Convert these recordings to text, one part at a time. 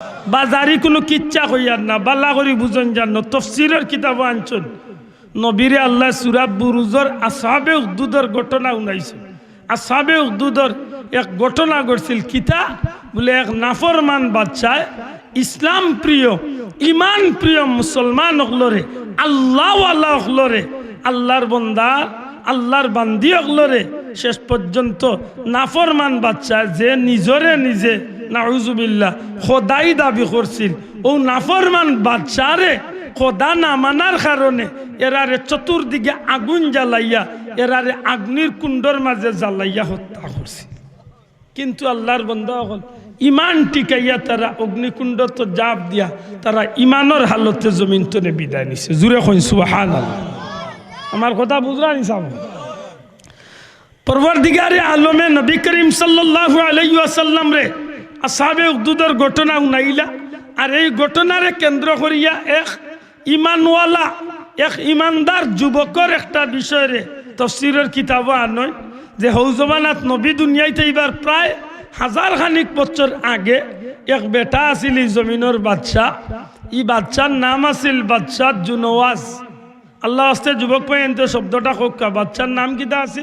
বাজারি কোনো কিচ্ছা হইয়ার না, বাল্লা করি বুঝন জান তফসিরের কিতাব আনছন। নবীরে আল্লাহ সূরা বুরুজর আসহাবে উখদুদর ঘটনা উনাইছে। আসহাবে উখদুদর এক ঘটনা ঘটছিল কিতা বলে, এক নাফরমান বাচ্চায় ইসলাম প্রিয় ইমান প্রিয় মুসলমান হলরে, আল্লাহওয়ালা হলরে, আল্লাহর বন্দা আল্লাহর বান্দি হলরে শেষ পর্যন্ত নাফরমান বাচ্চা যে নিজরে নিজে নাউজুবিল্লাহ খোদাই দাবি করছিল, ও নাফরমান বাচ্চারে খোদা না মানার কারণে এরারে চতুর্দিকে আগুন জ্বালাইয়া এরারে আগ্নির কুণ্ডর মাঝে জ্বালাইয়া হত্যা করছে। কিন্তু আল্লাহর বান্দা হল ইমান টিকাইয়া তারা অগ্নিকুণ্ড তো জাপ দিয়া তারা ইমানের হালতে জমিন তনে বিদায় নিছে। জুড়ে কইন সুবহানাল্লাহ। আমার কথা বুঝরা নি সাহেব? পরওয়ারদিগারে আলমে নবী করিম সাল্লাল্লাহু আলাইহি ওয়াসাল্লাম রে আসহাবে উখদুদের ঘটনা উনাইলা। আর এই ঘটনারে কেন্দ্র করিয়া এক ইমানওয়ালা এক ইমানদার যুবকের একটা বিষয়ে তাফসীরের কিতাবও আনয় যে হৌজবানাত নবী দুনিয়াইতে এবার প্রায় 1000 খানিক বছর আগে এক বেটা আছিল এই জমিনের বাদশা। এই বাদশার নাম আছিল বাদশাহ জুনওয়াজ। আল্লাহ আস্তে যুবক পয়েন্ট শব্দটা হোক্কা, বাদশার নাম কিতা আছে?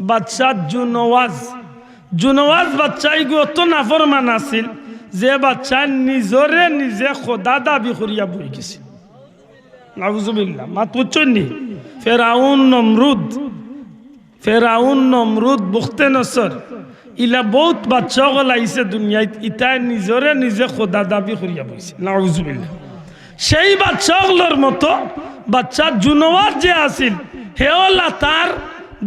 বাদশাহ জুনওয়াজ। জুনওয়াজ বাচ্চাই অত নাফরমান আছিল যে বাচ্চা নিজরে নিজে খোদা দাবি করিয়া বই গেছে। নাউজুবিল্লাহ। মাত বুঝছেন নি? ফেরাউন নমরুদ বুখতে নসর ইলা বহুত বাচ্চা গলাইছে দুনিয়ায়, ইতায় নিজরে নিজে খোদা দাবি করিয়া বইছে। নাউজুবিল্লাহ। সেই বাচ্চাগুলোর মতো বাচ্চা জুনওয়াজ যে আছিল হেওলা তার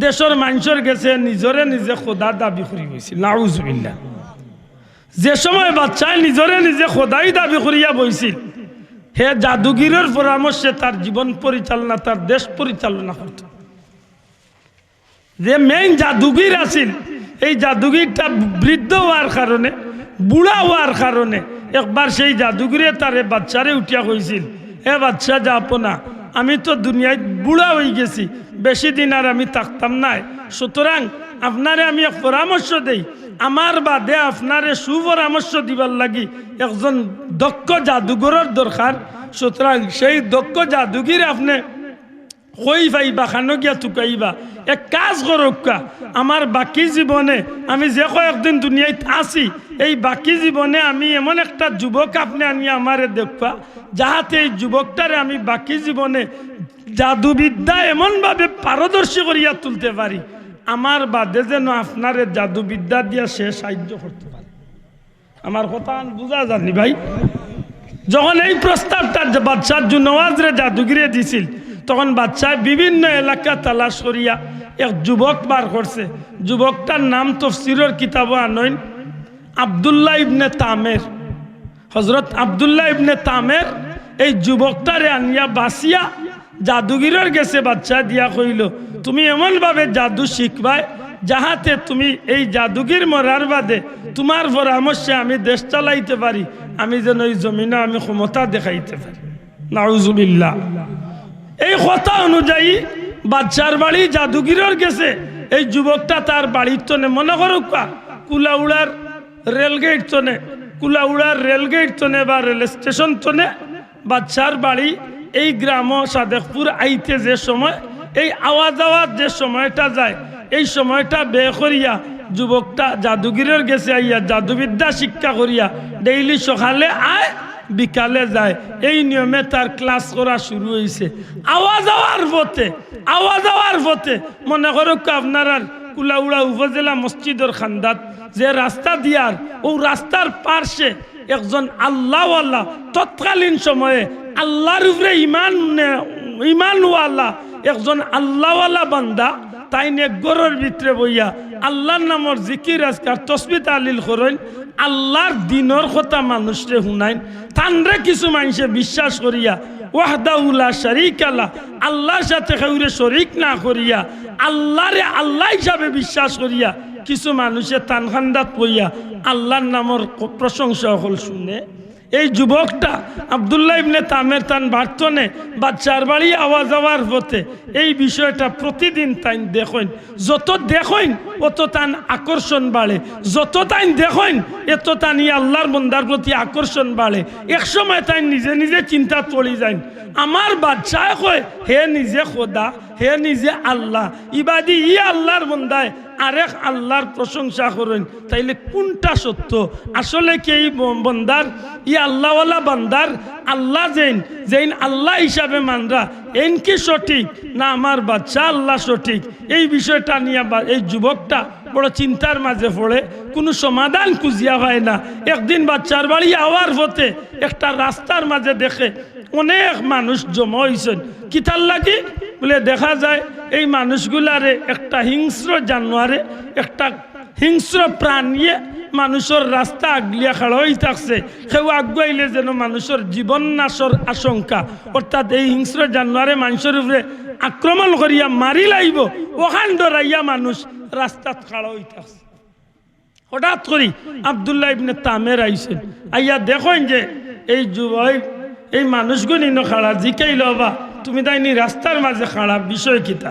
দেশের মানুষের গেছে নিজরে নিজে খোদা দাবি করি বইছে। নাউজুবিল্লাহ। যে সময় বাচ্চায় নিজরে নিজে খোদাই দাবি করিয়া বইছিল, হে জাদুগিরের পরামর্শে তার জীবন পরিচালনা তার দেশ পরিচালনা করত। যে মেইন জাদুগির আছিল, এই জাদুগিরটা বৃদ্ধ হওয়ার কারণে বুড়া হওয়ার কারণে একবার সেই জাদুগিরে তারে বাচ্চারে উঠিয়া কইছিল, হে বাচ্চা যাপো না, আমি তো দুনিয়ায় বুড়া হয়ে গেছি, বেশি দিন আর আমি থাকতাম নাই, সুতরাং আপনারে আমি এক পরামর্শ দেই, আমার বাদে আপনারে সুপরামর্শ দিবার লাগি একজন দক্ষ জাদুঘরের দরকার। সুতরাং সেই দক্ষ জাদুগির আপনি কই পাইবা, খানো গিয়া তুকাইবা, এক কাজ করক্কা, আমার বাকি জীবনে আমি যে কয়েকদিন দুনিয়ায় আছি এই বাকি জীবনে আমি এমন একটা যুবক আপনি আনিয়া আমারে দেখবা, যাহাতে এই যুবকটারে আমি বাকি জীবনে জাদুবিদ্যা এমনভাবে পারদর্শী করিয়া তুলতে পারি, আমার বাদে যেন আপনারে জাদুবিদ্যা দিয়া সে সাহায্য করতে পারে। আমার কথা বুঝা জানি ভাই? যখন এই প্রস্তাবটা বাদশাহ জুনওয়াজরে জাদুগিরে দিছিল, তখন বাদশাহ বিভিন্ন এলাকা তালাশ করিয়া এক যুবক বার করছে। যুবকটার নাম তাফসীরের কিতাবে আনয়ন আব্দুল্লাহ ইবনে তামের। হযরত আব্দুল্লাহ ইবনে তামের এই যুবকটারে আনিয়া বাসিয়া জাদুগিরের গেছে বাদশাহ দিয়া কইল, তুমি এমনভাবে জাদু শিখবাই যাহাতে তুমি এই জাদুগির মরার বাদে তোমার পরামর্শে আমি দেশ চালাইতে পারি, আমি যেন এই জমিনে আমি ক্ষমতা দেখাইতে পারি। নাউজুবিল্লাহ। এই কথা অনুযায়ী বাদশার বাড়ি জাদুগিরের গেছে। এই যুবকটা তার বাড়ির তনে মনে করো কুলাউড়ার রেলগেট তনে, কুলাউড়ার রেলগেট তনে বা রেল স্টেশন তনে বাদশার বাড়ি এই গ্রাম সাদেকপুর আইতে যে সময় এই আওয়াজ যে সময়টা যায়, এই সময়টা বে করিয়া যুবকটা জাদুগিরের গেছে আইয়া জাদুবিদ্যা শিক্ষা করিয়া ডেইলি সকালে আয় বিকালে যায়, এই নিয়মে তার ক্লাস করা শুরু হয়েছে। আওয়াজ আওয়ার পথে মনে করো আপনার কুলাউড়া উপজেলা মসজিদের খান্দাত যে রাস্তা দিয়ার ও রাস্তার পার্শ্বে একজন আল্লাহওয়ালা তৎকালীন সময়ে আল্লাহর উপরে ইমানওয়ালা একজন আল্লাহওয়ালা বান্দা তাই নে গরের ভিতরে বইয়া আল্লাহর নামর জিকির আজকার তসবিহ তাহলিল করেন, আল্লাহর দিনের কথা মানুষরে শুনাইন। তানরে কিছু মানুষে বিশ্বাস করিয়া ওয়াহদাহু লা শারীকা লাহ, আল্লাহর সাথে কাউরে শরীক না করিয়া আল্লাহরে আল্লাহ হিসাবে বিশ্বাস করিয়া কিছু মানুষে তানখান্দাত পইয়া আল্লাহর নামের প্রশংসা হল শুনে এই যুবকটা আব্দুল্লাহ ইবনে তামের তান বার্তনে বাচ্চার বাড়ি আওয়াজ যাওয়ার পথে এই বিষয়টা প্রতিদিন তাই দেখেন, যত দেখেন অত তান আকর্ষণ বাড়ে, যত তাই দেখেন এত তান আল্লাহর বন্দার প্রতি আকর্ষণ বাড়ে। এক সময় তাই নিজে নিজে চিন্তা পড়ি যায়, আমার বাচ্চায় কয় হে নিজে খোদা, হে নিজে আল্লাহ, ইবাদি ই আল্লাহর বন্দায় আরেক আল্লাহর প্রশংসা করেন, তাইলে কোনটা সত্য? আসলে কি এই বন্দার ই আল্লাহওয়ালা বান্দার আল্লাহ যেইন আল্লাহ হিসাবে মানরা এন কি সঠিক, না আমার বাচ্চা আল্লাহ সঠিক? এই বিষয়টা নিয়ে এই যুবকটা বড় চিন্তার মাঝে পড়ে, কোনো সমাধান খুঁজিয়া হয় না। একদিন বাচ্চার বাড়ি আওয়ার পথে একটা রাস্তার মাঝে দেখে অনেক মানুষ জমা হয়েছেন। কিতার লাগি বলে দেখা যায় এই মানুষগুলারে একটা হিংস্র জানোয়ারে, একটা হিংস্র প্রাণীয়ে মানুষের রাস্তা আগলিয়া খাড়া হয়ে থাকছে। কেউ আগুয়াইলে যেন মানুষের জীবন নাশর আশঙ্কা, অর্থাৎ এই হিংস্র জানোয়ারে মানুষের উপরে আক্রমণ করিয়া মারি লাইব, ওখান ডরাইয়া মানুষ রাস্তাত খাড়া হয়ে থাকছে। হঠাৎ করি আব্দুল্লাহ ইবনে তামের আইছেন, আইয়া দেখেন যে এই যুবক এই মানুষগুলি খাড়া, জিকাইল বাবা তুমি তাইনি রাস্তার মাঝে খাড়া, বিষয় কিতা?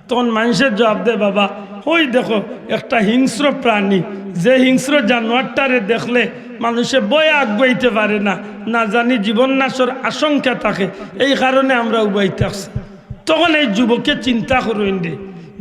তখন মানুষের জবাব দে, বাবা ওই দেখো একটা হিংস্র প্রাণী, যে হিংস্র জানোয়ারটারে দেখলে মানুষে বয়ে আগুয়াইতে পারে না, না জানি জীবন নাশর আশঙ্কা থাকে, এই কারণে আমরা উবাই থাকছি। তখন এই যুবকে চিন্তা করবেন রে,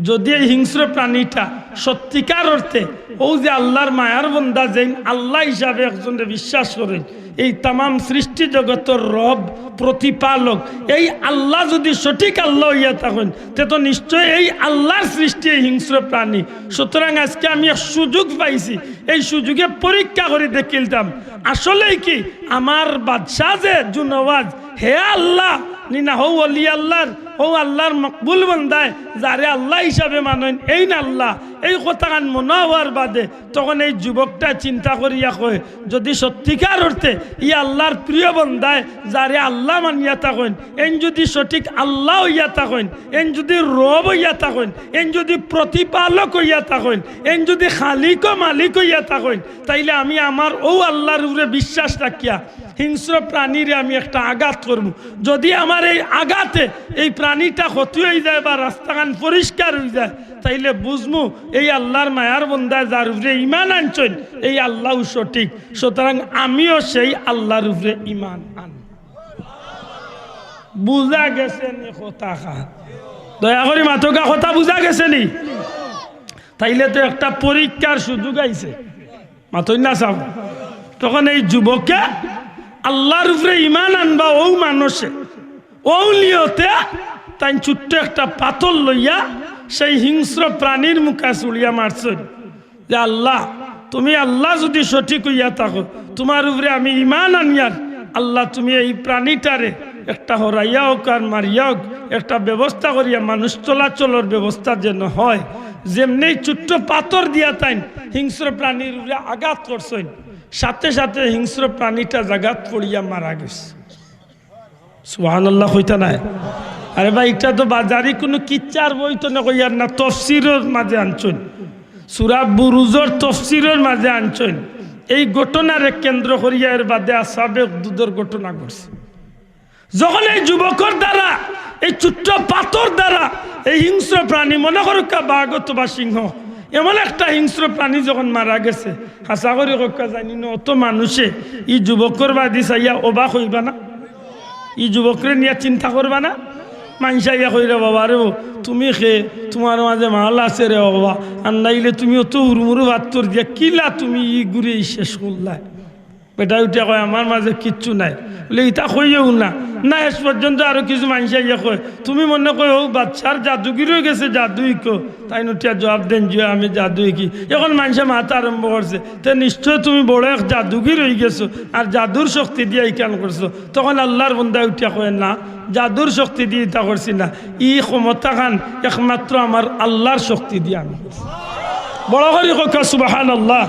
যদি এই হিংস্র প্রাণীটা সত্যিকার অর্থে ও যে আল্লাহর মায়ার বন্দা, যেন আল্লাহ হিসাবে একজনকে বিশ্বাস করেন, এই তাম সৃষ্টি জগতের রব প্রতিপালক, এই আল্লাহ যদি সঠিক আল্লাহ হইয়া থাকেন তে তো নিশ্চয় এই আল্লাহর সৃষ্টি এই হিংস্র প্রাণী। সুতরাং আজকে আমি এক সুযোগ পাইছি, এই সুযোগে পরীক্ষা করে দেখিলতাম আসলেই কি আমার বাদশাহ যে জুনওয়াজ হে আল্লাহ নিনা হৌ অলি আল্লাহর, হৌ আল্লাহর মকবুল বন্দায় যারে আল্লাহ হিসাবে মানেন এই না আল্লাহ। এই কথাখান মনে হওয়ার বাদে তখন এই যুবকটা চিন্তা করিয়া কয়, যদি সত্যিকার অর্থে ই আল্লাহর প্রিয় বন্দায় যারে আল্লাহ মানিয়া থাকেন, এন যদি সঠিক আল্লাহ হইয়া থাকেন, এন যদি রব হইয়া থাকেন, এন যদি প্রতিপালক হইয়া থাকেন, এন যদি খালিক ও মালিক হইয়া থাকেন, তাইলে আমি আমার ও আল্লাহর উপরে বিশ্বাস রাখিয়া হিংস্র প্রাণীরে আমি একটা আঘাত করব। যদি আমার এই আঘাতে এই প্রাণীটা ক্ষতি হয়ে যায় বা রাস্তাখান পরিষ্কার হয়ে যায়, তাইলে বুঝমু এই আল্লাহর মায়ার বন্দায় যার উপরে ইমান আনছেন এই আল্লাহ সঠিক। সুতরাং আমিও সেই আল্লাহর উপরে ইমান আন। বুঝা গেছে নি কথা? দয়া করি মাথকা কথা বুঝা গেছে নি? তাইলে তো একটা পরীক্ষার সুযোগ আইছে, মাথই না চাও। তখন এই যুবকে আল্লাহর উপরে ইমান আনবা ও মানুষে ও লিওতে তাই ছোট্ট একটা পাথর লইয়া সেই হিংস্র প্রাণীর মুখে চুলিয়া মারছেন যে আল্লাহ তুমি আল্লাহ যদি সঠিক হইয়া থাকো, তোমার উপরে আমি ইমান আনিয়ার, আল্লাহ তুমি এই প্রাণীটারে একটা হরাইয়া হোক আর মারিয়া হোক একটা ব্যবস্থা করিয়া মানুষ চলাচলের ব্যবস্থা যেন হয়। যেমনি ছোট্ট পাথর দিয়া তাই হিংস্র প্রাণীর উপরে আঘাত করছেন, সাথে সাথে হিংস্র প্রাণীটা জাগাত পড়িয়া মারা গেছে। সুবহানাল্লাহ কইতা নাই? আরে ভাই এটা তো বাজারি কোনো কিচ্চার বই তো না কইয়ার না, তফসিরের মাঝে আনছেন, সূরা বুরুজের তফসিরের মাঝে আনছেন। এই ঘটনারে কেন্দ্র করিয়া এর বাদে আসহাবে উখদুদের ঘটনা ঘটছে। যখন এই যুবকের দ্বারা এই ছোট্ট পাথর দ্বারা এই হিংস্র প্রাণী, মনে করুকা বাঘ অথবা সিংহ, এমন একটা হিংস্র প্রাণী যখন মারা গেছে, হাসা করে কক্কা জানি না অত মানুষে ই যুবকের বাদি চাইয়া অবাক হইবা না? ই যুবকরে নিয়ে চিন্তা করবা না? মানুষাইয়া কইরে বাবা রে তুমি খেয়ে তোমার মাঝে মাল আছে রে বাবা, আর নাইলে তুমি অত হুড়মুড়ু ভাত্তর দিয়া কিলা তুমি ই ঘুরে শেষ করলা। বেটা উঠে কয় আমার মাঝে কিচ্ছু নাই, বলে ইটা কইও না না। শেষ পর্যন্ত আরো কিছু মানুষাইয়া কয় তুমি মনে কয় ও বাচ্চার জাদুগির হয়ে গেছে, জাদুই কো তাই উঠিয়া জবাব দেন যে আমি জাদুই কি। এখন মানুষে মাথা আরম্ভ করছে, তো নিশ্চয় তুমি বড় এক জাদুগির হয়ে গেছো আর জাদুর শক্তি দিয়ে ইকান করছো। তখন আল্লাহর বন্দায় উঠিয়া কয় না, জাদুর শক্তি দিয়ে ইটা করছি না, ই ক্ষমতা খান একমাত্র আমার আল্লাহর শক্তি দিয়ে আমি বড় করি কথা সুবহানাল্লাহ।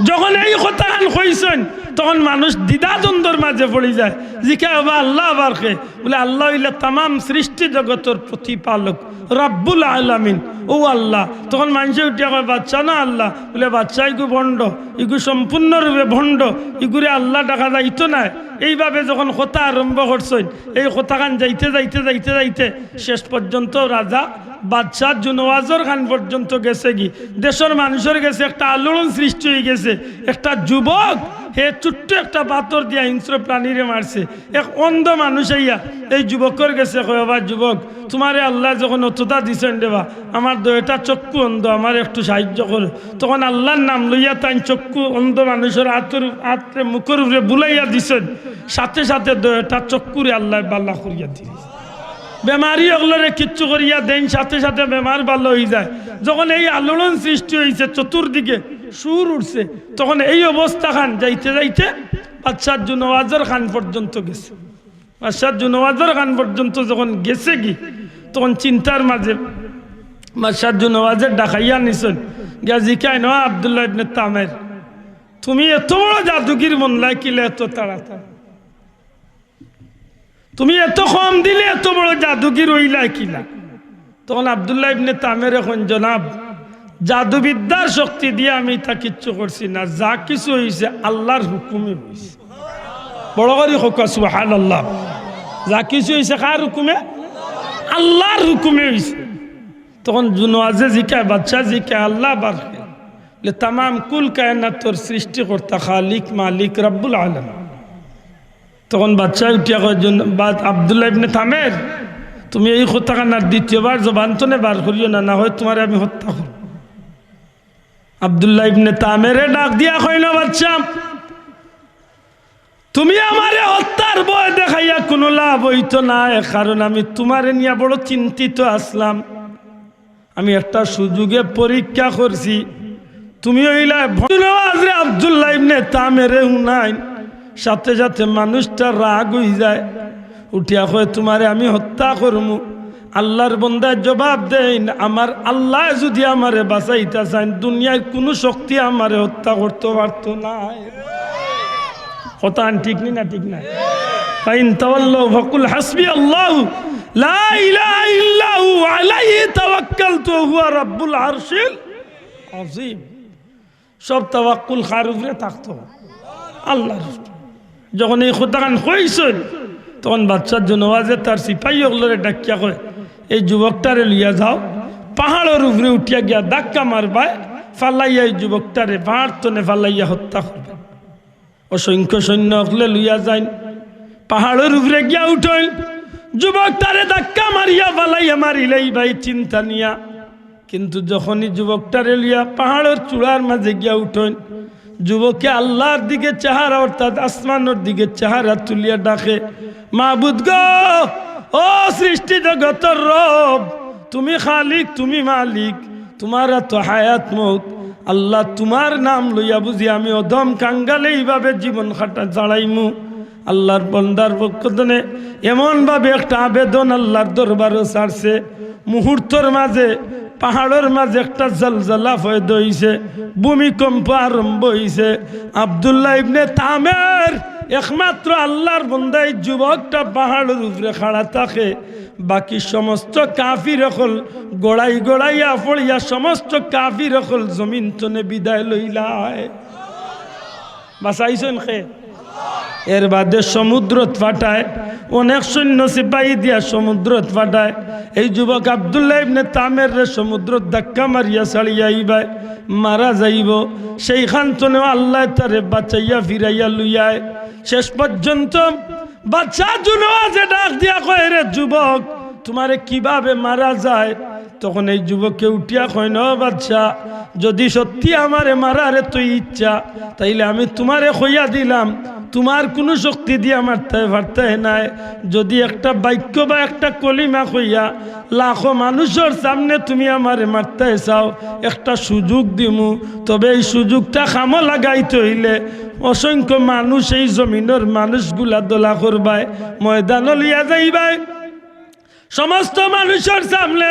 যখন এই কথা কইছেন তখন মানুষ দ্বিধাদ্বন্দ্বর মাঝে পড়ে যায়, জিকা বাবা আল্লাহ আবার খে বলে আল্লাহ হইলে তাম সৃষ্টি জগতের প্রতিপালক রাব্বুল আলামিন, ও আল্লাহ। তখন মানুষে উঠিয়া কয় বাচ্চা না আল্লাহ, বলে বাচ্চা ইগু ভণ্ড, ইগু সম্পূর্ণরূপে ভণ্ড, ইগুরে আল্লাহ ডাকা যাইতো না। এইভাবে যখন কথা আরম্ভ করছেন, এই কথাখান যাইতে যাইতে যাইতে যাইতে শেষ পর্যন্ত রাজা বাদশাহ জুনওয়াজর খান পর্যন্ত গেছে কি দেশের মানুষের গেছে একটা আলোড়ন সৃষ্টি হয়ে গেছে। একটা যুবক হে ছোট্ট একটা পাথর দিয়া হিংস্র প্রাণীরে মারছে। এক অন্ধ মানুষ আইয়া এই যুবকের গেছে কয় বাবা যুবক, তোমারে আল্লাহ যখন অতটা দিছেন দেবা, আমার দয়টা চক্ষু অন্ধ, আমার একটু সাহায্য করো। তখন আল্লাহর নাম লইয়া তাই চক্ষু অন্ধ মানুষের হাতের মুখের উপরে বুলাইয়া দিছেন, সাথে সাথে দয়টা চক্ষুরে আল্লাহ বাল্লা করিয়া দিল। বেমারি ওগুলোরে কিচ্ছু করিয়া দেন, সাথে সাথে বেমার ভালো হয়ে যায়। যখন এই আলোড়ন সৃষ্টি হয়েছে, চতুর্দিকে সুর উঠছে, তখন এই অবস্থা খান যাইতে যাইতে বাদশাহ জুনওয়াজর খান পর্যন্ত গেছে। বাদশাহ জুনওয়াজর খান পর্যন্ত যখন গেছে কি, তখন চিন্তার মাঝে বাদশাহ জুনওয়াজের ডাকাইয়া নিছেন, গিয়া জিকায় না আব্দুল্লাহ ইবনে তামের, তুমি এত বড় জাদুগির মন লাইকিলে এত তাড়াতাড়ি, তুমি এত কম দিলে এত বড় জাদুগির হইলাই কিলা? তখন আব্দুল্লাহ ইবনে তামের এখন জনাব, জাদুবিদ্যার শক্তি দিয়ে আমি তা কিচ্ছু করছি না, যা কিছু হয়েছে আল্লাহর হুকুমে হয়েছে। বড় করে হোক সুবহানাল্লাহ। যা কিছু হয়েছে কার হুকুমে? আল্লাহর হুকুমে হয়েছে। তখন জুনওয়াজে জিকায়, বাদশা জিকায় আল্লাহ বারকে তামাম কুল কায়নাতর সৃষ্টিকর্তা খালিক মালিক রব্বুল আলামিন। তখন বাচ্চা উঠিয়া কয় আব্দুল্লাহ ইবনে তামের, তুমি এই কথাখান আর দ্বিতীয়বার জবান তো বার করিও না, না হয় তোমার আমি হত্যা করব। আব্দুল্লাহ ইবনে তামেরে ডাক দিয়া কইল, বাচ্চা তুমি আমারে হত্যার ভয় দেখাইয়া কোনো লাভ হইতো না, কারণ আমি তোমারে নিয়ে বড় চিন্তিত আসলাম। আমি একটা সুযোগে পরীক্ষা করছি, তুমি হইলা আব্দুল্লাহ ইবনে তামেরে হুনাইন। সাথে সাথে মানুষটা রাগ হয়ে যায়, উঠিয়া কয় তোমারে আমি হত্যা করবো। আল্লাহর বান্দায় জবাব দেন, আমার আল্লাহ যদি আমারে বাঁচাইতে চান, দুনিয়ায় কোনো শক্তি আমারে হত্যা করতে পারতো না। কথা ঠিক নি না? ঠিক না? ফাইন তাওয়াল্লাউ ফাকুল হাসবি আল্লাহ লা ইলাহা ইল্লা হু আলাইহি তাওয়াক্কালতু হুয়া রাব্বুল আরশিল আযীম। সব তাওয়াক্কুল কার উপরে থাকতো? আল্লাহর। যখন এই কথাখান কইছেন, তখন বাদশাহ জুনওয়াজে তার সিপাহী ওগুলোরে ডাকিয়া কয়, এই যুবকটারে লিয়া যাও, পাহাড়ের উপরে উঠিয়া গিয়া ধাক্কা মারবায়, ফালাইয়া এই যুবকটারে পাহাড় তনে ফালাইয়া হত্যা করবে। অসংখ্য সৈন্য হলে লইয়া যাইন, পাহাড়ের উপরে গিয়া উঠেন, যুবকটারে ধাক্কা মারিয়া ফালাইয়া মারিলেই ভাই চিন্তা নিয়া। কিন্তু যখনই যুবকটারে লিয়া পাহাড়ের চূড়ার মাঝে গিয়া উঠেন, যুবকে আল্লাহর দিকে চেহারা অর্থাৎ আসমানের দিকে চেহারা তুলিয়া ডাকে, মাবুদ গো, ও সৃষ্টি জগতের রব, তুমি খালিক, তুমি মালিক, তোমার তো হায়াত মৌত। আল্লাহ তোমার নাম লইয়া বুঝি আমি অদম কাঙ্গালে এইভাবে জীবন খাটা চালাইমু। আল্লাহর বন্দার পক্ষ থেকে এমনভাবে একটা আবেদন আল্লাহর দরবারও ছাড়ছে, মুহূর্তের মাঝে পাহাড়ের মাঝে একটা জলজলা ফয়দ হইছে, ভূমিকম্প আরম্ভ হইছে। আব্দুল্লাহ ইবনে তামের একমাত্র আল্লাহর বন্দাই যুবকটা পাহাড়ের উপরে খাড়া থাকে, বাকি সমস্ত কাফির হল গোড়াই গোড়াইয়া পড়িয়া সমস্ত কাফির হল জমিন তনে বিদায় লইলায়। বাঁচাইছেন খে? এর বাদে সমুদ্রত ফাটায়, অনেক সৈন্য সিপাহী দিয়া সমুদ্রত ফাটায়। এই যুবক আব্দুল্লাহ ইবনে তামের রে সমুদ্র ধাক্কা মারিয়া ছাড়িয়া আইবায়, মারা যাইব। সেইখান তনেও আল্লাহ তারে বাঁচাইয়া ফিরাইয়া লইয়ায়। শেষ পর্যন্ত বাচ্চা জুনওয়াজে ডাক দিয়া কয়, রে যুবক, তোমারে কিভাবে মারা যায়? তখন এই যুবককে উঠিয়া কয়, ন বাচ্চা, যদি সত্যি আমারে মারারে তো ইচ্ছা, তাইলে আমি তোমারে কইয়া দিলাম, তোমার কোনো শক্তি দিয়ে মারতে পারতে নাই। যদি একটা বাক্য বা একটা কলিমা কইয়া লাখো মানুষের সামনে তুমি আমারে মারতে চাও, একটা সুযোগ দিমু, তবে এই সুযোগটা কামো লাগাইতে হইলে অসংখ্য মানুষ, এই জমিনের মানুষগুলা দোলা করবায়, ময়দান লিয়া যাইবাই, সমস্ত মানুষের সামনে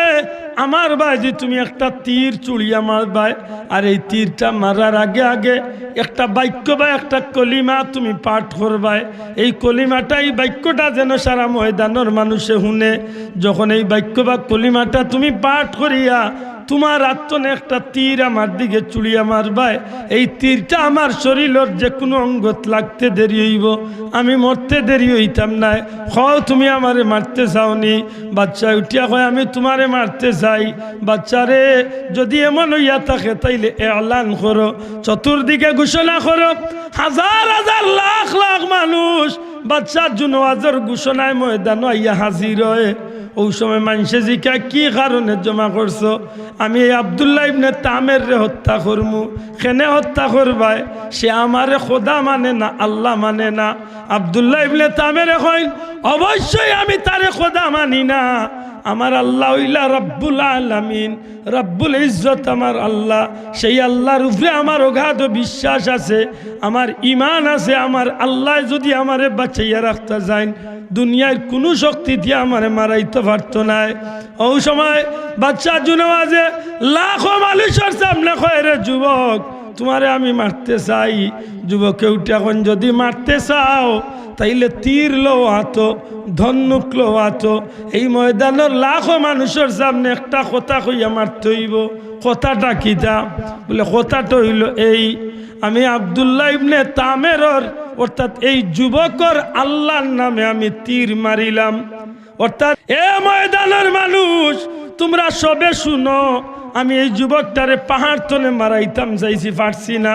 আমার ভাই যে তুমি একটা তীর চুড়িয়া মারবাই, আর এই তীরটা মারার আগে আগে একটা বাক্য বা একটা কলিমা তুমি পাঠ করবাই। এই কলিমাটা, এই বাক্যটা যেন সারা ময়দানের মানুষে শুনে। যখন এই বাক্য বা কলিমাটা তুমি পাঠ করিয়া তোমার আত্মনে একটা তীর আমার দিকে চুড়িয়া মারবাই, এই তীরটা আমার শরীরের যে কোনো অঙ্গত লাগতে দেরি হইব, আমি মরতে দেরি হইতাম না। খাও তুমি আমারে মারতে চাওনি? বাচ্চা উঠিয়া কয় আমি তোমারে মারতে চাই। বাচ্চারে যদি এমন হইয়া থাকে তাইলে এলান করো, চতুর্দিকে ঘোষণা করো। হাজার হাজার লাখ লাখ মানুষ বাচ্চার জুনওয়াজের ঘোষণায় ময়দান আইয়া হাজির হয়। ওই সময় মানুষে জিকা কি কারণে জমা করছো? আমি এই আব্দুল্লাহ ইবনে তামের রে হত্যা করমু। কেনে হত্যা করবাই? সে আমারে খোদা মানে না, আল্লাহ মানে না। আব্দুল্লাহ ইবনে তামের এখন অবশ্যই আমি তারে খোদা মানি না। আমার আল্লাহ হইলা রব্বুল আলামিন, রব্বুল ইজ্জত আমার আল্লাহ। সেই আল্লাহর উপরে আমার অগাধ বিশ্বাস আছে, আমার ইমান আছে। আমার আল্লাহ যদি আমারে বাঁচাইয়া রাখতে যায়, দুনিয়ার কোনো শক্তি দিয়ে আমারে মারাইতে পারতো না। ওই সময় বাচ্চা জুনওয়াজে লাখো মানুষের সামনে কয়, রে যুবক তোমারে আমি মারতে চাই। যুবকে উঠে এখন যদি মারতে চাও তাইলে তীর লো হাতো, ধনুক লো হাতো। এই ময়দানের লাখো মানুষের সামনে একটা কথা কইয়া মারতে হইব। কথাটা কিতা? বলে কথাটা হইল এই, আমি আব্দুল্লাহ ইবনে তামেরর অর্থাৎ এই যুবকর আল্লাহর নামে আমি তীর মারিলাম। অর্থাৎ এ ময়দানের মানুষ তোমরা সবে শুনো, আমি এই যুবকটারে পাহাড় তলে মারাইতাম যাইছি, পারছি না।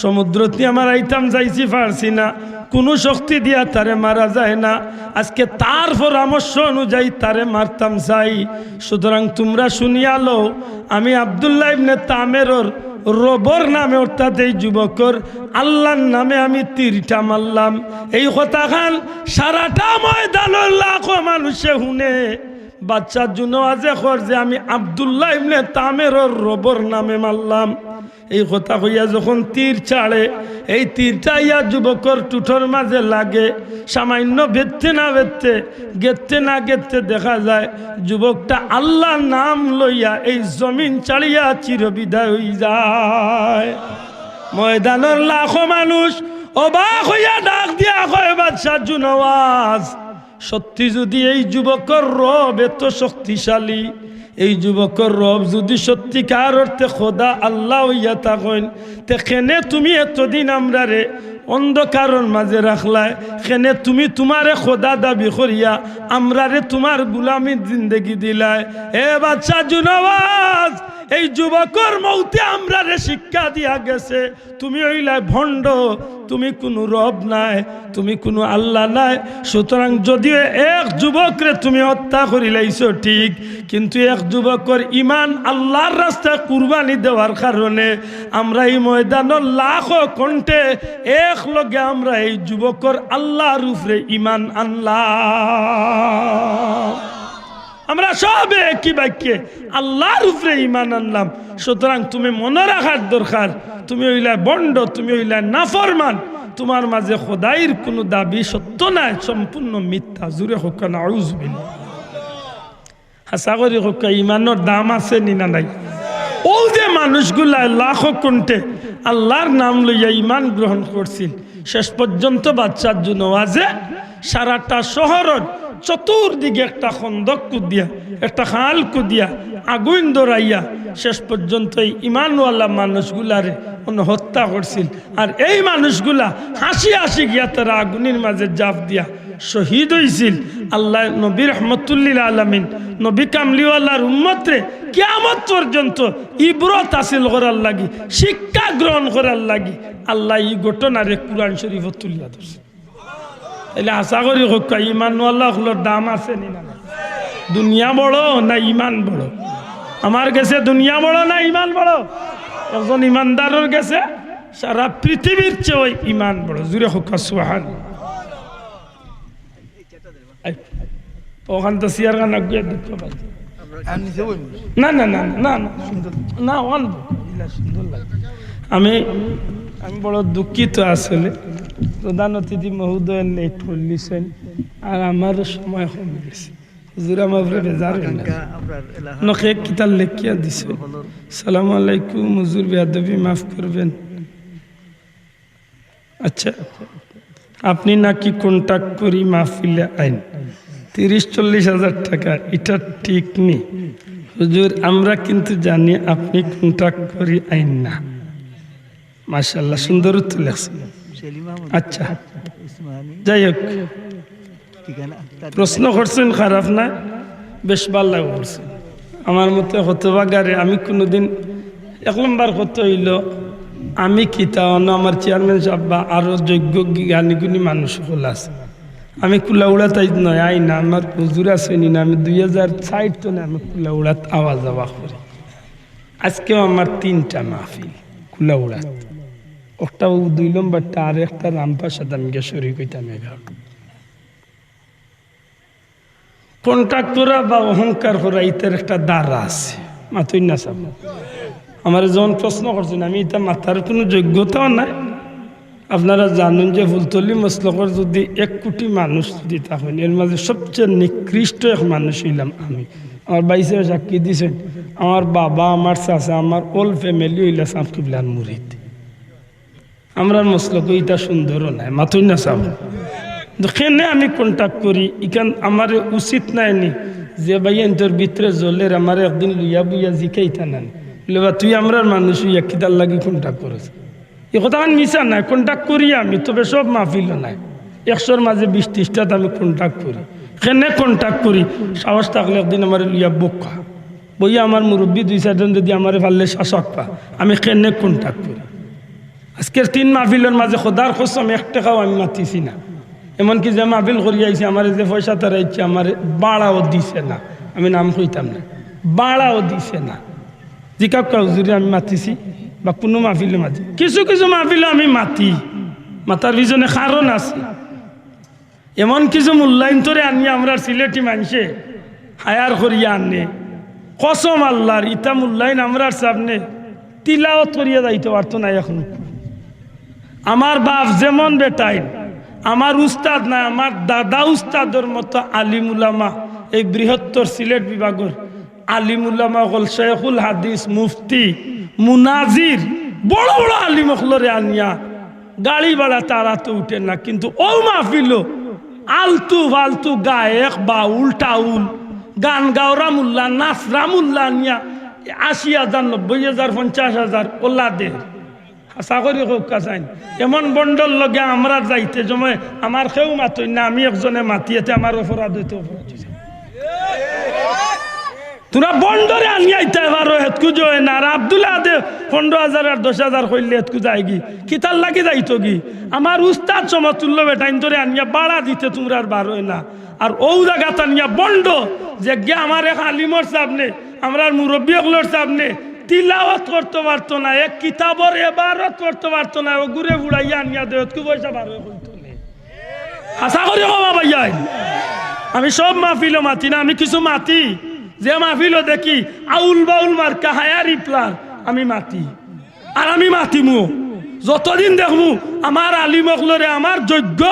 সমুদ্রতে মারাইতাম যাইছি, পারছি না। কোনো শক্তি দিয়া তারে মারা যায় না। আজকে তার পরামর্শ অনুযায়ী তারে মারতাম চাই। সুতরাং তোমরা শুনিয়ালো, আমি আব্দুল্লাহ ইবনে তামেরর রবর নামে অর্থাৎ এই যুবকর আল্লাহর নামে আমি তীরটা মারলাম। এই কথা খান সারাটা ময়দানের লাখো মানুষে শুনে। বাচ্চার জন্য আজে কর যে আমি আব্দুল্লাহ ইবনে তামেরর রবর নামে মারলাম। এই কথা কইয়া যখন তীর ছাড়ে, এই তীরটা ইয়া যুবকর টুঠোর মাঝে লাগে। সামান্য বেঁধতে না বেঁধতে, গেতে না গেতে দেখা যায় যুবকটা আল্লাহর নাম লইয়া এই জমিন ছাড়িয়া চিরবিদায় হয়ে যায়। ময়দানের লাখো মানুষ অবাক হইয়া ডাক দিয়া কয়, বাদশা জুনওয়াজ সত্যি যদি এই যুবকর রব এত শক্তিশালী, এই যুবকর রব যদি সত্যিকার অর্থে খোদা আল্লাহ হইয়া থাকেন, তেখানে তুমি এতদিন আমরা রে অন্ধকারের মাঝে রাখলায়, খেনে তুমি তোমারে খোদা দাবি করিয়া আমরা রে তোমার গুলামির জিন্দগি দিলায়। এ বাচ্চা জুনওয়াজ, এই যুবকর মৌতে আমরা রে শিক্ষা দিয়া গেছে তুমি হইলাই ভণ্ড, তুমি কোনো রব নাই, তুমি কোনো আল্লাহ নাই। সুতরাং যদিও এক যুবকরে তুমি হত্যা করিলাইছ ঠিক, কিন্তু এক যুবকর ইমান আল্লাহর রাস্তায় কুরবানি দেওয়ার কারণে আমরা এই ময়দানের লাখো কণ্ঠে এক লগে আমরা এই যুবকর আল্লাহর উপরে ইমান আনলাম। আমরা সব একই বাক্যে আল্লাহর উপরে ইমান আনলাম। সুতরাং তুমি মনে রাখার দরকার, তুমি হইলা বন্ড, তুমি হইলা নাফরমান, তোমার মাঝে খোদাইর কোনো দাবি সত্য নাই, সম্পূর্ণ মিথ্যা। জুড়ে হোক না আউযুবিল্লাহ। হাসা করি হোক, ইমানের দাম আছে নি না নাই? ও যে মানুষগুলা লাখো কণ্ঠে আল্লাহর নাম লইয়া ইমান গ্রহণ করছিল, শেষ পর্যন্ত বাচ্চার জন্য আজে সারাটা শহরের চতুর্দিকে একটা খন্দক কুদিয়া, একটা খাল কুদিয়া, আগুন ধরাইয়া শেষ পর্যন্ত এই ইমানওয়ালা মানুষগুলারে হত্যা করছিল। আর এই মানুষগুলা হাসি হাসি গিয়া তারা আগুনের মাঝে জাপ দিয়া শহীদ হয়েছিল। আল্লাহ নবী রহমতুল্লিল আলামিন, নবী কামলিওয়ালার উম্মতরে কিয়ামত পর্যন্ত ইবরত হাসিল করার লাগি, শিক্ষা গ্রহণ করার লাগি আল্লাহ এই ঘটনারে কুরআন শরীফত তুলিয়া ধরছে। তাহলে আশা করি হোক ইমানওয়ালা হলোর দাম আছে নি না? দুনিয়া বড় না ইমান বড়? আমার কাছে দুনিয়া বড় না ইমান বড়? একজন ইমানদারের কাছে সারা পৃথিবীর চেয়ে ইমান বড়। জুড়ে হোক সুবহানাল্লাহ। ওখান তো সিয়ার গান আগে দেখতে পাই না না না না না সুন্দর না ওয়ান সুন্দর লাগে। আমি বড় দুঃখিত আসলে, প্রধান অতিথি মহোদয় লেট করলিছেন আর আমার সময় কমে গেছে। হুজুর আমার উপরে বেজার নখে কিতাব লেখিয়া দিছে। সালামু আলাইকুম হুজুর, বেয়াদবি মাফ করবেন। আচ্ছা, আপনি নাকি কন্ট্যাক্ট করি মাহফিলে আইন 30-40 হাজার টাকা, এটা ঠিক নেই হুজুর। আমরা কিন্তু জানি আপনি কন্ট্যাক্ট করি আইন না। মাশাআল্লাহ, সুন্দর উত্তর লেখছেন। আচ্ছা, যাই হোক, প্রশ্ন করছেন খারাপ না, বেশ ভালো করছেন। আমার মতে হতবাগারে আমি কোনোদিন 1 নম্বর কথা হইল আমি কিতা আমার চেয়ারম্যান সাহেব বা আরো যোগ্য জ্ঞানীগুণী মানুষ সকল আছে, আমি কুলা উড়াত নয় আই না, আমার হুজুর আছে নি না, আমি 2006 তো না আমি কুলা উড়াত আওয়া যাওয়া করি। আজকেও আমার 3টা মাহফিল কুলা উড়াত, একটা 2 নম্বরটা আর একটা রামপাশাদ আমি শরীর কইতাম। কন্ট্যাক্ট করা বা অহংকার করা ইতার একটা দ্বারা আছে, মাথুই না সাহেব। আমার যখন প্রশ্ন করছেন আমি এটা মাথার কোনো যোগ্যতাও নাই। আপনারা জানেন যে ফুলতলি মসলকর যদি 1 কোটি মানুষ যদি থাকেন, এর মাঝে সবচেয়ে নিকৃষ্ট এক মানুষ হইলাম আমি। আমার বাইসে সাক্ষী দিয়েছেন, আমার বাবা, আমার চাচা, আমার ওল ফ্যামিলি হইলে সামকিবলার মুরিদ। আমরা মসলক এটা সুন্দরও নাই, মাথুই না সাহেব। কেনে আমি কন্ট্যাক্ট করি ইখান আমার উচিত নাইনি যে ভাই তোর ভিতরে জলের আমার একদিন লইয়া বুইয়া জিকাইতা না লেবা তুই আমরার মানুষ হইয়া কিতার লাগি কন্ট্যাক্ট করেছ। এ কথা আমার মিশা নাই, কন্ট্যাক্ট করি আমি, তবে সব মাহফিলও নাই। 100-র মাঝে 20-30টাতে আমি কন্ট্যাক্ট করি। কেনে কন্ট্যাক্ট করি, সাহস থাকলে একদিন আমার লইয়া বকা বইয়া আমার মুরব্বী 2-4জন যদি আমার পারলে শাসক পা, আমি কেনে কন্ট্যাক্ট করি। আজকের 3 মাহফিলের মাঝে খোদার কসম 1 টাকাও আমি মাতিছি না। এমনকি যে মাহফিল করি আইছি আমার যে পয়সা তারা ইচ্ছে আমার বাড়াও দিছে না, আমি নাম কইতাম না, বাড়াও দিছে না। জিকা হুজুরে আমি মাতিছি বা কোনো মাহফিলে মাতি, কিছু কিছু মাহফিলে আমি মাতি, মাতার পিছনে কারণ আছে। এমন কিছু মূল্যায়ন করে আনি আমরা সিলেটি মানুষে হায়ার করিয়া আনে, কসম আল্লাহর ইটা মূল্যায়ন আমরা সামনে তিলাওয়াত করিয়া যাইতে পারতো না। এখন আমার বাপ যেমন বেটাইন, আমার উস্তাদ না, আমার দাদা উস্তাদের মতো আলিমুলামা এই বৃহত্তর সিলেট বিভাগের আলিমুলামা হল শেখুল হাদিস, মুফতি, মুনাজির, বড় বড় আলিম হলরে আনিয়া গাড়ি ভাড়া তারা তো উঠে না। কিন্তু ও মাহফিল আলতু ফালতু গায়ক বাউল টাউল গান গাওরা মুল্লা নাচরা মুল্লা আনিয়া 80,000, 90,000, 50,000 ওলা দে চাকরি হোক কাছাইন। এমন বন্ডল লগে আমরা যাইতে জমে আমার কেউ মাতই না, আমি একজনে মাতিয়েতে আমার অপরাধ হইতে তোরা বন্ডরে আনিয়াইতে পারো হেতকু জয় না। আর আব্দুল্লাহ দে 15,000 আর 10,000 কইলে হেতকু যায় গি কিতার লাগি যাইতো গি। আমার উস্তাদ সমতুল্য বেটাইন ধরে আনিয়া বাড়া দিতে তোমরা আর বার হয় না। আর ও জায়গা আনিয়া বন্ড যে গে আমার এক আলিমর সামনে আমরা মুরব্বী হলোর সামনে তিলাওয়াত করতে পারতো না, এক কিতাবর এবারত করতে পারতো না, ও ঘুরে বুড়াইয়া আনিয়া দে হেতকু পয়সা বার হয়ে কইতো না। আশা করি বাবা ভাইয়া আমি সব মাহফিলও মাতি না, আমি কিছু মাতি যে মাহফিলও দেখি আউল বাউল মার্কা হায়া রিপ্লার আমি মাতি। আর আমি মাতিমু যতদিন দেখমু আমার আলিমকলরে আমার যোগ্য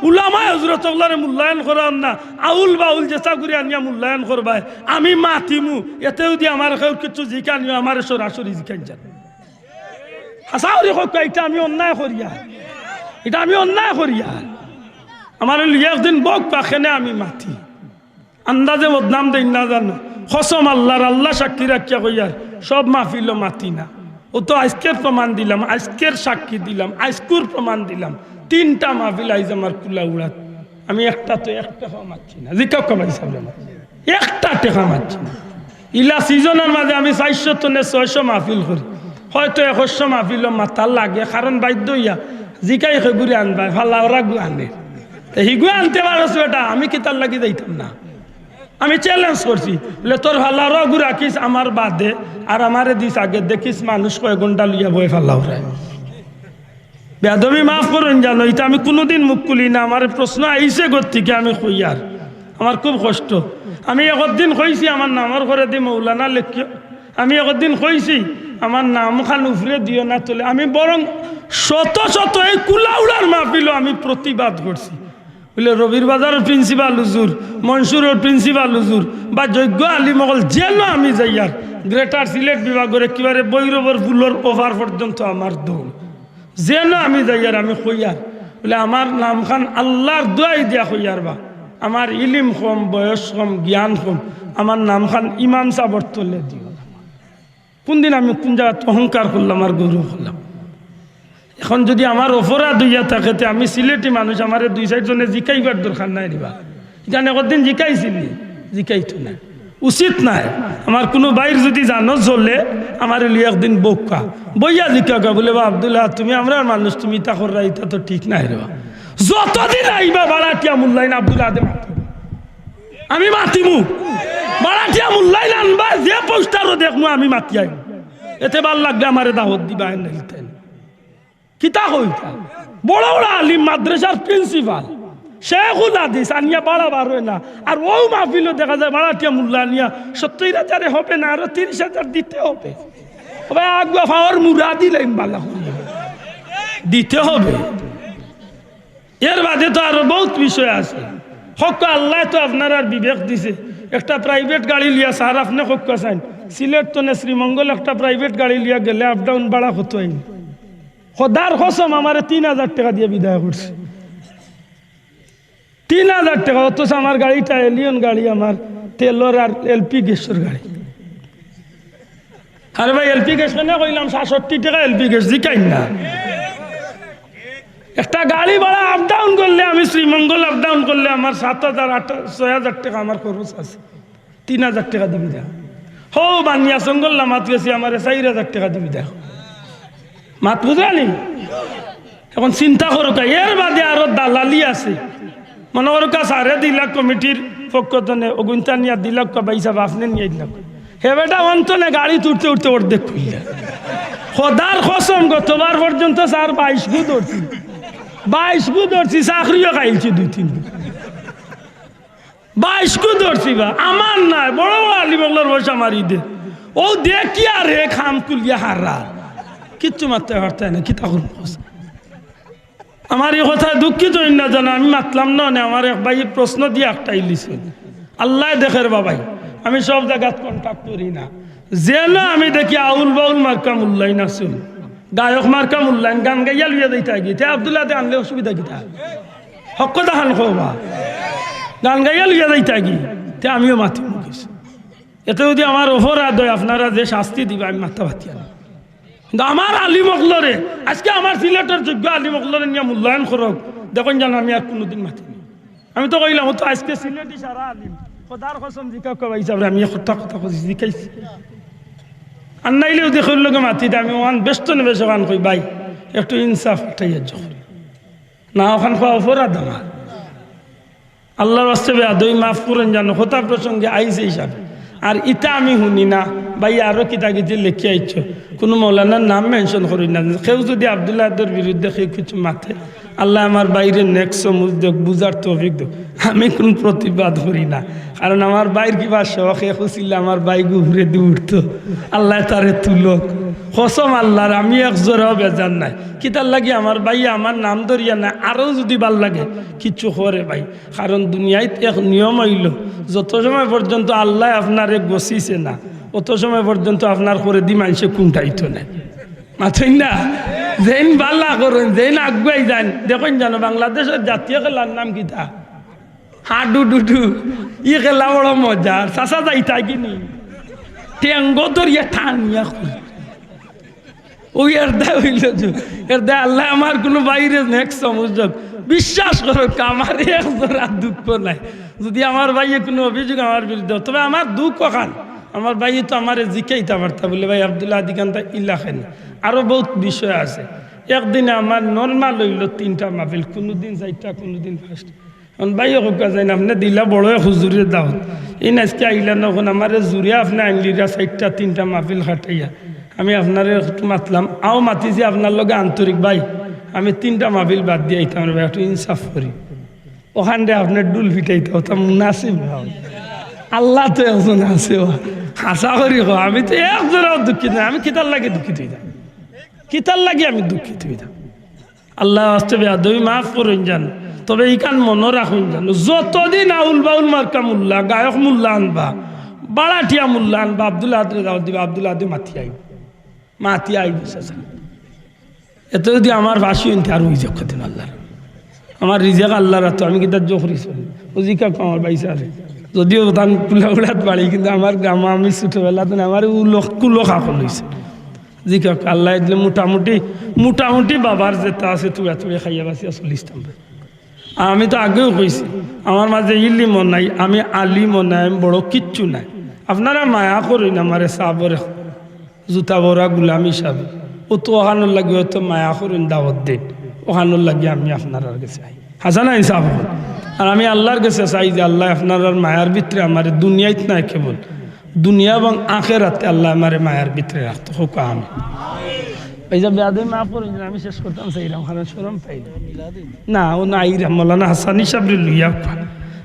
উলামা হজরতকলরে মূল্যায়ন করার না, আউল বাউল চেষ্টা করি আনিয়া মূল্যায়ন করবাই আমি মাতিমু। এতেও দিয়ে আমার কিছু জিকানিও আমার সরাসরি জিকান যান। হাসাউরি কক্কা এটা আমি অন্যায় করিয়া, এটা আমি অন্যায় করিয়া আমার একদিন বক পাখেনে আমি মাতি আন্দাজে বদনাম দেই না জানো। কসম আল্লাহর, আল্লাহ সাক্ষী রাখিয়া কইয়ার সব মাহফিল মাতি না। ও তো আজকের প্রমাণ দিলাম, আজকের সাক্ষী দিলাম, আজকুর প্রমাণ দিলাম। 3টা মাহফিল আইজ আমার কুলা উড়াত, আমি একটা তো 1 টাকা মারছি না। জিকা কমাই সামনে 1 টাকা মারছি না। ইলা সিজনের মাঝে আমি 400 to 600 মাহফিল করি, হয়তো 100 মাহফিল মাতার লাগে, কারণ বাধ্য হইয়া জিকাই ঘুরে আনবাই ফাল্লা ওরা গু আনে হিগু আনতে পারছ এটা আমি কি তার লাগি যাইতাম না। আমি চ্যালেঞ্জ করছি বলে তোর ফাল্লার গু রাখিস আমার বাদে আর আমারে দিস আগে দেখিস মানুষ কয় ঘন্টা লইয়া বই ফাল্লাও রায়। বেদবি মাফ করুন জানো, এটা আমি কোনোদিন মুখ খুলি না। আমার প্রশ্ন আইসে থেকে আমি কইয়ার আমার খুব কষ্ট। আমি একদিন কইছি আমার নামর ঘরে দি মৌলানা লেখিও, আমি একদিন কইছি আমার নাম খান উফরে দিও না তোলে। আমি বরং শত শত এই কুলাউড়ার মাহফিলও আমি প্রতিবাদ করছি। বলে রবির বাজারের প্রিন্সিপাল হুজুর, মনসুরের প্রিন্সিপাল হুজুর বা যোগ্য আলিমগল যেন আমি যাইয়ার গ্রেটার সিলেট বিভাগের একেবারে বৈরবর ফুলর ওভার পর্যন্ত আমার দৌড়, যেন আমি যাইয়ার আমি কইয়ার বলে আমার নামখান আল্লাহর দোয়াই দিয়া কইয়ার বা আমার ইলিম কম, বয়স কম, জ্ঞান কম, আমার নামখান ইমাম সাবর তোলে দিও। কোনদিন আমি কোন জায়গায় অহংকার করলাম আর গৌরব করলাম? এখন যদি আমার অপরাধ হইয়া থাকে, আমি সিলেটি মানুষ, আমার 2-4 জনে জিকাইবার দরকার নাই দিবা। এখানে কতদিন জিকাইছিলি, জিকাইতো না, উচিত নাই। আমার কোনো বাইর যদি জানো চলে আমার লিয়ে একদিন বকা বইয়া জিকা বলে বা আব্দুল্লাহ তুমি আমরা মানুষ, তুমি তা করা এটা তো ঠিক নাই রে। যতদিন আইবা বাড়াটিয়া মূল্যায়ন আব্দুল্লাহ দে আমি মাতিমু, বাড়াটিয়া মূল্যায়ন আনবা, যে পোস্টারও দেখবো আমি মাতি আইব। এতে ভাল লাগলে আমার দাওয়াত দিবা। কিতা হইতা বড় বড় আলিম, মাদ্রাসার প্রিন্সিপাল, শেখুল হাদিস আনিয়া বাড়াবার হয় না। আর ও মাহফিলও দেখা যায় বাড়াটিয়া মূল্যা আনিয়া 70,000 হবে না, আরো 30,000 দিতে হবে। আগুয়া ফাওয়ার মুরা দিলেন বালা দিতে হবে। এর বাদে তো আরো বহুত বিষয় আছে। হক আল্লাহ তো আপনার আর বিবেক দিছে। একটা প্রাইভেট গাড়ি লিয়া স্যার আপনি হক চান সিলেট তো শ্রীমঙ্গল একটা প্রাইভেট গাড়ি লিয়া গেলে আপ ডাউন বাড়া হতো আইন খোদার কসম আমার 3,000 টাকা দিয়ে বিদায় করছে। 3,000 টাকা। অথচ আমার গাড়িটা এলিয়ন গাড়ি, আমার তেলর আর এলপি গ্যাসের গাড়ি। আরে ভাই এলপি গ্যাস কেন কইলাম 67 টাকা এলপি গ্যাস জিকাই না। একটা গাড়ি ভাড়া আপ ডাউন করলে, আমি শ্রীমঙ্গল আপ ডাউন করলে আমার 7,000-6,000 টাকা আমার খরচ আছে। 3,000 টাকা দিবি দেখ। হো বানিয়া সঙ্গল মাত গেছি আমার 4,000 টাকা দিবি দেখ। মাত বুঝানি? এখন চিন্তা করো কা এর বাদে আরো দালালি আছে। মনে করো কা 2.5 লাখ কমিটির পক্ষ থেকে অগুন্তা নিয়ে 2 লাখ পয়সা আপনি নিয়ে দিলাম। হে বেটা অন্তনে গাড়ি তুলতে উঠতে অর্ধেক খুললে খোদার কসম গতবার পর্যন্ত স্যার 22 গু ধরছি, 22 গু ধরছি, চাকরিও খাইছি 2-3 গু, 22 গু ধরছি। বা আমার নাই, বড় বড় আলিমগলার পয়সা মারি দে। ও দেখি আর হে খাম কুলিয়া হারা কিচ্ছু মারতে পারতে না। কি তখন আমার এই কথায় দুঃখিত না জানা, আমি মাতলাম না। আমার এক ভাই প্রশ্ন দিয়ে একটা ইলিছিল, আল্লাহ দেখের বাবাই আমি সব জায়গায় কন্ট্যাক্ট করি না। যেন আমি দেখি আউল বাউল মার্কা মূল্যায়ন আসুন, গায়ক মার্কা মূল্যায়ন, গান গাইয়া লুইয়া দিতে গিয়ে আব্দুল্লাহ আনলে অসুবিধা কিতা হক কথা খান খোবা গান গাইয়া লুইয়া দিতে গিয়ে আমিও মাতি মুখিস। এতে যদি আমার অপরাধ হয় আপনারা যে শাস্তি দিবে আমি মাথা ভাতি না। কিন্তু আমার আলিমগলরে আজকে আমার সিলেটের যোগ্য আলিমগলরে নিয়ে মূল্যায়ন করক দেখুন জানো আমি আর কোনোদিন মাতিনি। আমি তো কইলাম তো আজকে সিলেটি সারা আলিম খোদার কসম জিকা কবা হিসাবে আমি কথা কথা জিকাইছি। আর নাইলে যদি কইল লোকে মাতি দে আমি ওখান ব্যস্ত নেবে সেখান কই ভাই একটু ইনসাফ এটাই করি না, ওখান খাওয়া অপরাধ আমার। আল্লাহর বাস্তবে আদৌ মাফ করেন জানো কথা প্রসঙ্গে আইসে হিসাবে। আর ইটা আমি শুনি না ভাই আরো কিতা কিতি লেখি আইছ, কোনো মৌলানার নাম মেনশন করি না। কেউ যদি আব্দুল্লাহর বিরুদ্ধে কেউ কিছু মাথে আল্লাহ আমার বাইরে নেক্সট সমুজ দেখ বুঝার তৌফিক দেখ। আমি কোন প্রতিবাদ করি না, কারণ আমার বাইর কিবা শখ খুঁজছিল আমার বাই ঘুরে দিয়ে উঠতো, আল্লাহ তারে তুলক কসম আল্লাহর। আমি এক জোরাও বেজার নাই, কিতার লাগে আমার ভাই আমার নাম ধরিয়া নাই। আরও যদি ভাল লাগে কিচ্ছু করে ভাই, কারণ দুনিয়ায় এক নিয়ম হইল যত সময় পর্যন্ত আল্লাহ আপনারে গছিছে না অত সময় পর্যন্ত আপনার করে দি মানুষে কুণ্ঠাইতো না। মাথেন না যেন বাল্লা করেন যেন আগুয়াই যান। দেখুন জানো বাংলাদেশের জাতীয় খেলার নাম কিতা হাডু ডুডু। ই খেলা বড় মজার, চাষা যাইতা কিনি টেঙ্গো ধরিয়া ঠানিয়া ওই এরদা হইল এরদা আল্লাহ আমার কোনো বাইরে নেক্সট সমুযোগ বিশ্বাস করো আমার এক জোড়া দুঃখ নাই। যদি আমার ভাইয়ে কোনো অভিযোগ আমার বিরুদ্ধে, তবে আমার দুঃখ খান আমার ভাই তো আমার জিকাইতে পারতা বলে ভাই আব্দুল্লাহ আদিকান্তা ইলাখেন। আরও বহুত বিষয় আছে। একদিনে আমার নর্মাল হইল 3টা মাহফিল, কোনোদিন 4টা কোনোদিন 5টা। এখন ভাই হোক যাই না আপনি দিলা বড় হুজুরের দাওয়াত এই আজকে আইলা নখন আমার জুড়ে আপনি আনলিরা 4টা 3টা মাহফিল খাটাইয়া আমি আপনার মাতলাম আও মাতিছি আপনার লগে আন্তরিক ভাই আমি 3টা মাহফিল বাদ দিয়ে আইতাম ভাই একটু ইনসাফ করি। ওখান দিয়ে আপনার ডুল ফিটাইতে হতাম মুনাসিব ভাই। আল্লাহ তো একজন আছে হাসা করি আমি তো একজনও দুঃখিত না। আমি কিতার লাগে দুঃখিত হইতাম, কিতার লাগে আমি দুঃখিত হইতাম। আল্লাহ বাস্তবে আদৌ মাফ করুন জান। তবে এইখান মনে রাখুন জানো, যতদিন আউল বাউল মার্কা মোল্লা গায়ক মোল্লা আনবা বাড়াঠিয়া মোল্লা আনবা আব্দুল্লাহ আদরে দাওয়াত দিবা, আব্দুল্লাহ আদে মাতি আই দিছে। এত যদি আমার ভাষি হইতে আর রিজেক করতেন আল্লাহ, আমার রিজেক আল্লাহ রাখতো, আমি কিন্তু জোখরিস ওজিকা আমার বাইসারে যদিও তান কুলা উড়াত বাড়ি, কিন্তু আমার গ্রাম আমি ছোটবেলাতে আমার কুলো খাকল হয়েছে জিকা আল্লাহ দিলে মোটামুটি বাবার যেটা আছে তুড়া তুড়ে খাইয়া বাসিয়া 40 টাকা। আমি তো আগেও কইছি আমার মাঝে ইলিমও নাই, আমি আলিমও নাই, আমি বড় কিচ্ছু নাই। আপনারা মায়া করেন আমার সাবর জুতা বড়া গুলাম হিসাবে, ও তো ওখানোর লাগে হয়তো মায়া করেন দাওয়াত দেন, ওখানোর লাগে আমি আপনার কাছে আই হাসানা হিসাব। আর আমি আল্লাহর কাছে চাই যে আল্লাহ আপনার মায়ার ভিতরে আমার দুনিয়ায় নাই কেবল দুনিয়া এবং আখেরাতে আল্লাহ আমার মায়ার ভিতরে রাখতো হোক। আমি এই যে বেয়াদে মা পড়েন আমি শেষ করতাম সেইরাম খান শরম পাই না, ও নাই মৌলানা হাসানি সাবরে লুইয়া,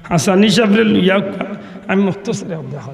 হাসানি সাবরে লুইয়া আমি মুক্ত সেরে দেখা